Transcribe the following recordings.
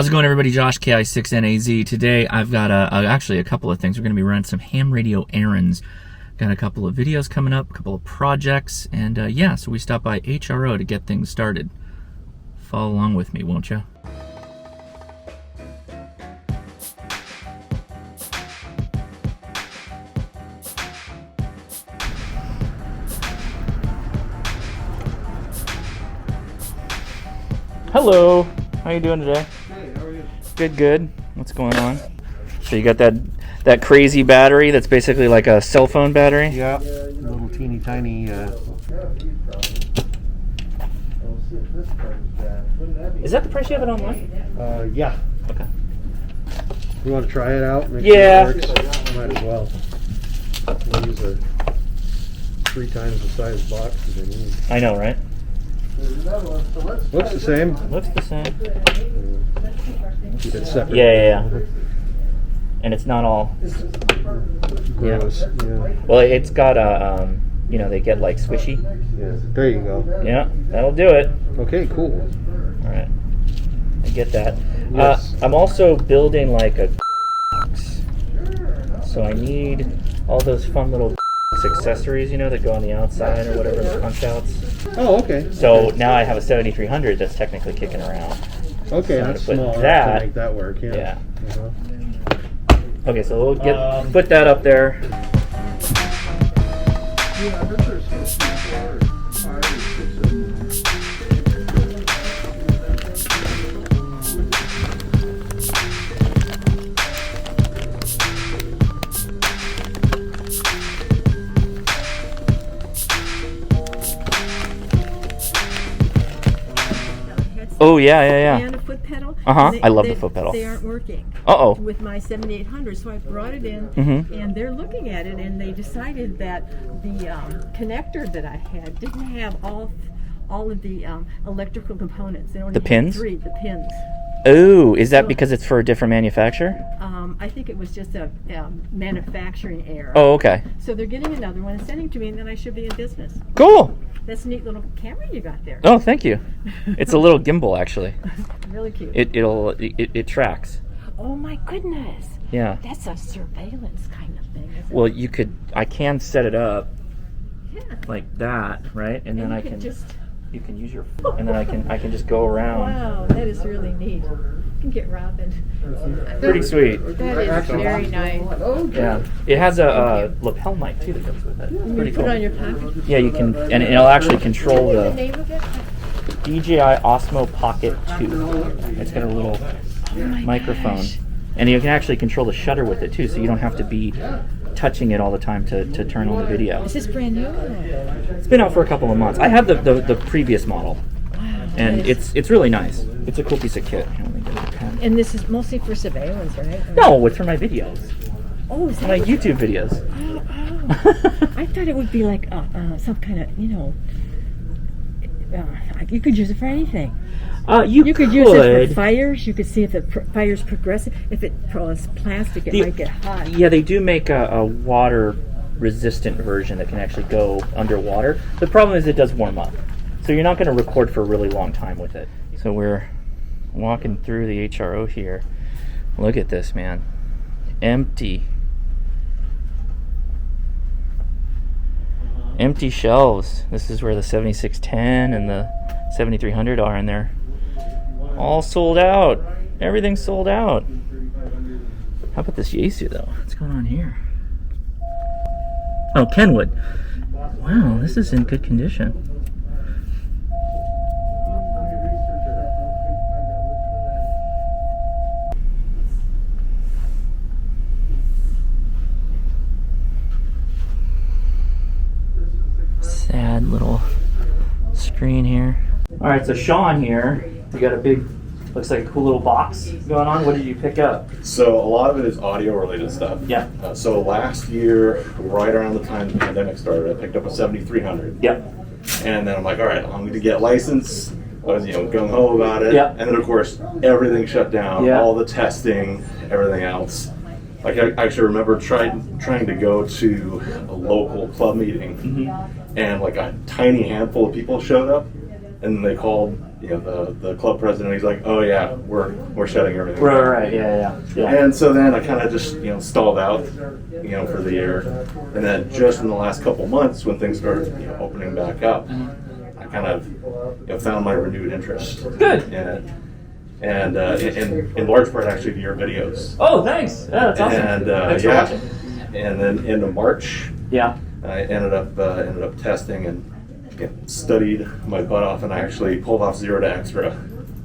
How's it going, everybody? Josh, KI6NAZ. Today, I've got actually a couple of things. We're going to be running some ham radio errands. Got a couple of videos coming up, a couple of projects, and yeah, so we stopped by HRO to get things started. Follow along with me, won't you? Hello. How you doing today? Hey, how are you? Good, good. What's going on? So you got that crazy battery that's basically like a cell phone battery? Yeah, little teeny tiny. Is that the price you have it online? Yeah. Okay. You want to try it out? Make Yeah. Sure it works? Might as well. These are 3 times the size box that they need. I know, right? Looks the same. Looks the same. Keep it separate. Yeah. And it's not all. Gross. Yeah. Well, it's got a, you know, they get like squishy. Yeah. There you go. Yeah, that'll do it. Okay, cool. All right. I get that. Yes. I'm also building like a box. So I need all those fun little accessories, you know, that go on the outside or whatever, the punch outs. Oh, okay. So now I have a 7300 that's technically kicking around. Okay, So that's to put small enough that- to make that work. Yeah. Yeah. Uh-huh. Okay, so we'll put that up there. Yeah, I bet there's supposed to be 4 or 5 or 6 of them. Oh yeah. And a foot pedal. Uh-huh. And I love the foot pedal. They aren't working. Uh-oh. With my 7800, so I brought it in, Mhm. and they're looking at it, and they decided that the connector that I had didn't have all of the electrical components. They only The had pins? 3, the pins. Oh, is that because it's for a different manufacturer? I think it was just a manufacturing error. Oh, okay. So they're getting another one and sending it to me, and then I should be in business. Cool. That's a neat little camera you got there. Oh, thank you. It's a little gimbal, actually. Really cute. It tracks. Oh my goodness. Yeah. That's a surveillance kind of thing, isn't Well, it? I can set it up Yeah. like that, right? And then And I you can just. you can use your, and then I can just go around. Wow, that is really neat. You can get Robin. Pretty sweet. That is very nice. Yeah. It has a lapel mic too that goes with it. Pretty You cool. put it on your pocket. Yeah, you can, and it'll actually control What's the the name of it? DJI Osmo Pocket 2. It's got a little microphone. Gosh. And you can actually control the shutter with it too, so you don't have to be touching it all the time to turn on the video. Is this brand new? It's been out for a couple of months. I have the previous model, and it's really nice. It's a cool piece of kit. Here, let me get a pen. And this is mostly for surveillance, right? I mean- No, it's for my videos, Oh, is that my what- YouTube videos. Oh. I thought it would be like some kind of, you know, you could use it for anything. You could use it for fires. You could see if the fire's progressing. If it is plastic, it might get hot. Yeah, they do make a water-resistant version that can actually go underwater. The problem is it does warm up, so you're not going to record for a really long time with it. So we're walking through the HRO here. Look at this, man. Empty. Empty shelves. This is where the 7610 and the 7300 are, and they're all sold out. Everything's sold out. How about this Yaesu though? What's going on here? Oh, Kenwood. Wow, this is in good condition. Sad little screen here. All right, so Sean here, we got a big, looks like a cool little box going on. What did you pick up? So a lot of it is audio related stuff. Yeah. So last year, right around the time the pandemic started, I picked up a 7300. Yep. And then I'm like, all right, I'm going to get licensed. I was, gung ho about it. Yeah. And then of course, everything shut down. Yeah. All the testing, everything else. Like I actually remember trying to go to a local club meeting, and like a tiny handful of people showed up, and they called the club president, he's like, oh yeah, we're shutting everything down. Right. Yeah. And so then I kind of just stalled out for the year, and then just in the last couple months when things started opening back up, I kind of found my renewed interest. Good. In it. And in large part actually to your videos. Oh, thanks. Yeah, that's awesome. And Thanks for watching. And then into March, Yeah. I ended up testing and studied my butt off, and I actually pulled off 0 to extra.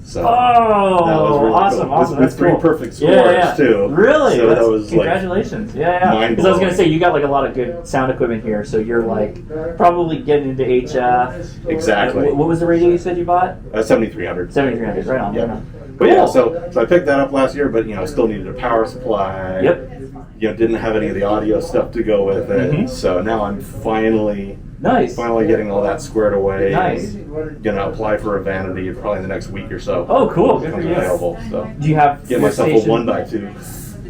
So Oh, that was really awesome, cool. awesome. With That's 3 cool. perfect scores Yeah. too. Really? So that was congratulations. Yeah. mind-blowing. Because I was gonna say you got like a lot of good sound equipment here, so you're like probably getting into HF. Exactly. What was the radio you said you bought? 7300. 7300. Right on. Yeah. Right on. But yeah, Cool. so I picked that up last year, but still needed a power supply. Yep. Didn't have any of the audio stuff to go with it. Mhm. So now I'm finally Nice. getting all that squared away. Nice. Gonna apply for a vanity probably in the next week or so. Oh, cool. Good for Becomes you. available. So Do you have get four myself station- a 1x2.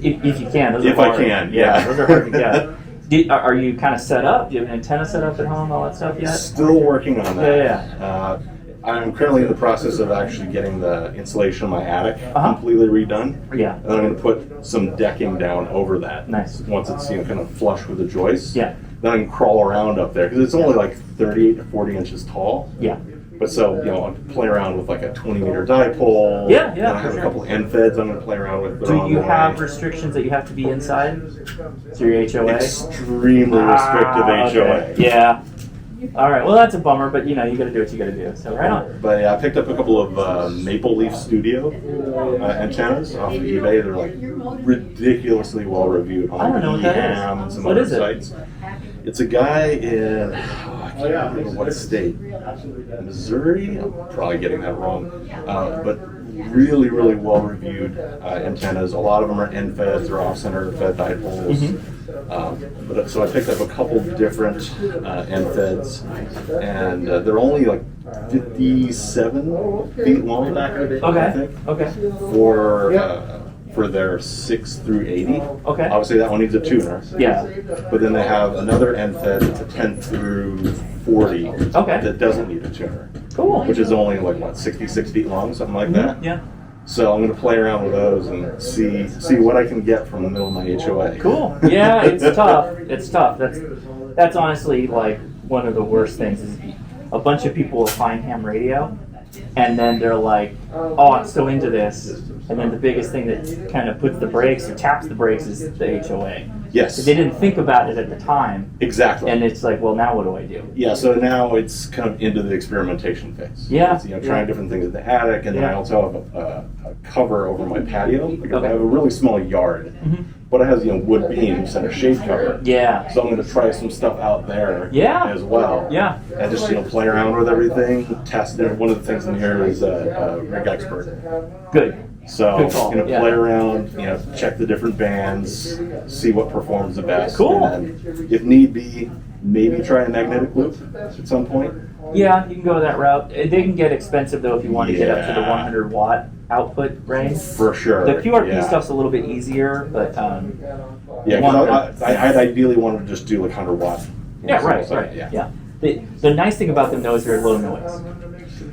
If you can. Those are If I hard. can, yeah. Those are hard to get. Are you kind of set up? Do you have an antenna set up at home? All that stuff yet? Still working on that. Yeah. I'm currently in the process of actually getting the insulation of my attic Uh-huh. completely redone. Yeah. And I'm going to put some decking down over that. Nice. Once it's kind of flush with the joists. Yeah. Then I can crawl around up there because it's only like 38 to 40 inches tall. Yeah. But so I'll play around with like a 20-meter dipole. Yeah, And I for have sure. a couple end feds I'm going to play around with. Do you have restrictions that you have to be inside through your HOA? Extremely restrictive HOA. Okay. Yeah. All right. Well, that's a bummer, but you got to do what you got to do. So right on. But yeah, I picked up a couple of Maple Leaf Studio antennas off of eBay. They're like ridiculously well reviewed on I don't know what that is. Ham and some What other is it? sites. It's a guy in I can't remember what state, Missouri. I'm probably getting that wrong, but really well reviewed antennas. A lot of them are end feds or off center fed dipoles. But so I picked up a couple different end feds, and they're only like 57 feet long back of it. I think. Okay. For their 6 through 80. Okay. Obviously that one needs a tuner. Yeah. But then they have another end fed that's a 10 through 40 Okay. that doesn't need a tuner. Cool. Which is only like 66 feet long, something like that. Yeah. So I'm going to play around with those and see what I can get from the middle of my HOA. Cool. Yeah, it's tough. It's tough. That's honestly like one of the worst things. Is a bunch of people will find ham radio, and then they're like, "Oh, I'm so into this," and then the biggest thing that kind of puts the brakes or taps the brakes is the HOA. Yes. They didn't think about it at the time, Exactly. and it's like, well, now what do I do? Yeah, so now it's kind of into the experimentation phase. Yeah. It's, trying different things at the attic, and then I also have a cover over my patio because Okay. I have a really small yard, but it has wood beams and a shade cover. Yeah. So I'm going to try some stuff out there Yeah. as well. Yeah. And just play around with everything, test it. One of the things in here is a rig expert. Good. So Good call, yeah. play around, check the different bands, see what performs the best. Cool. And then, if need be, maybe try a magnetic loop at some point. Yeah, you can go that route. They can get expensive though if you want to get up to the Yeah. 100 watt output range. For sure. The QRP yeah. stuff's a little bit easier, but Yeah, because I'd ideally want to just do like 100 watt. yeah, right. Yeah. The nice thing about them though is they're low noise.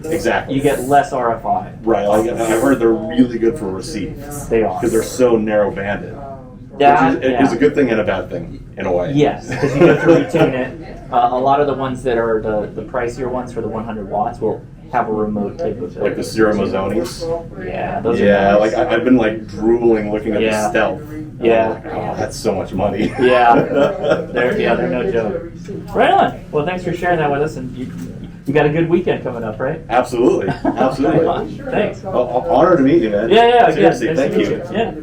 Exactly. You get less RFI. Right. I've heard they're really good for receive They are. because they're so narrow banded. That, Which is a good thing and a bad thing in a way. Yes, because you have to retune it. A lot of the ones that are the pricier ones for the 100 watts will have a remote capability. Like the Cerritos. Yeah, those Yeah, are nice. like I've been like drooling looking at Yeah. the Stealth. Yeah. I'm like, oh, that's so much money. Yeah, they're no joke. Right on. Well, thanks for sharing that with us, and you got a good weekend coming up, right? Absolutely. Absolutely. Right on. Thanks. Honor to meet you, man. Yeah. Seriously, Nice thank to meet you. Yeah.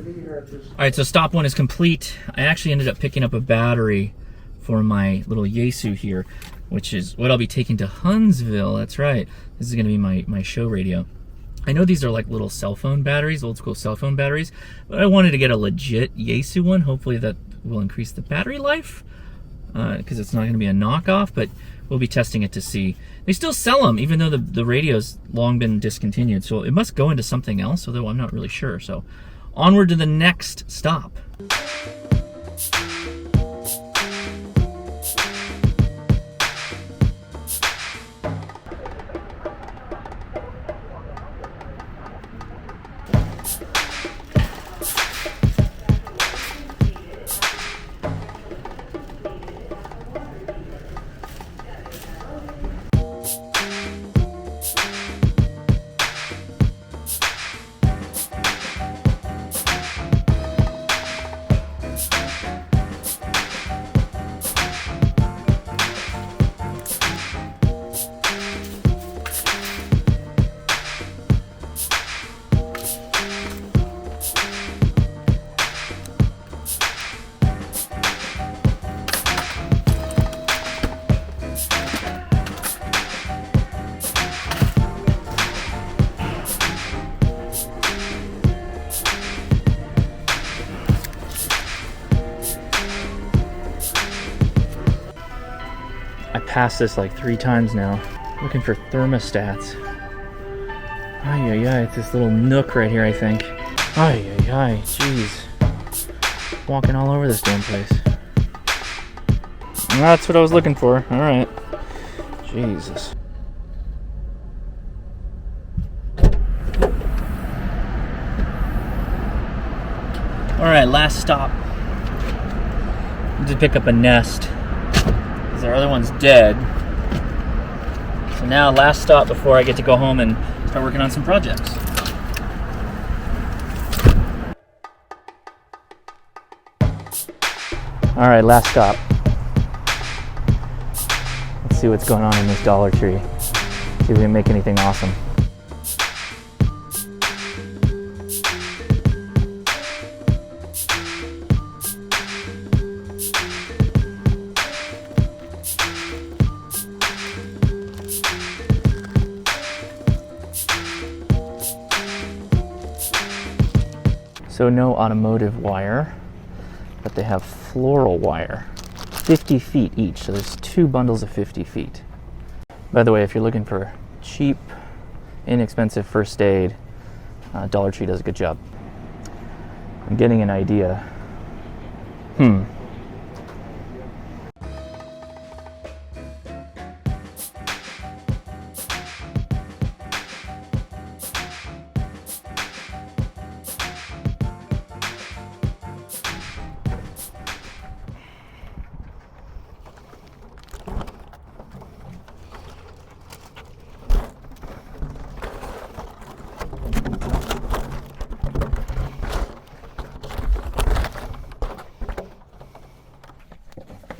All right, so stop one is complete. I actually ended up picking up a battery for my little Yaesu here, which is what I'll be taking to Huntsville. That's right. This is going to be my show radio. I know these are like little cell phone batteries, old school cell phone batteries, but I wanted to get a legit Yaesu one. Hopefully that will increase the battery life because it's not going to be a knockoff, but we'll be testing it to see. They still sell them, even though the radio's long been discontinued, so it must go into something else, although I'm not really sure. So onward to the next stop. past this like 3 times now, looking for thermostats. Ay, ay, ay, it's this little nook right here, I think. Ay, ay, ay, jeez. Walking all over this damn place. That's what I was looking for. All right. Jesus. All right, last stop. I did pick up a nest because our other one's dead. So now, last stop before I get to go home and start working on some projects. All right, last stop. Let's see what's going on in this Dollar Tree. See if we can make anything awesome. So no automotive wire, but they have floral wire. 50 feet each, so there's 2 bundles of 50 feet. By the way, if you're looking for cheap, inexpensive first aid, Dollar Tree does a good job. I'm getting an idea.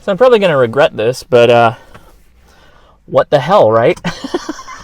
So I'm probably going to regret this, but what the hell, right?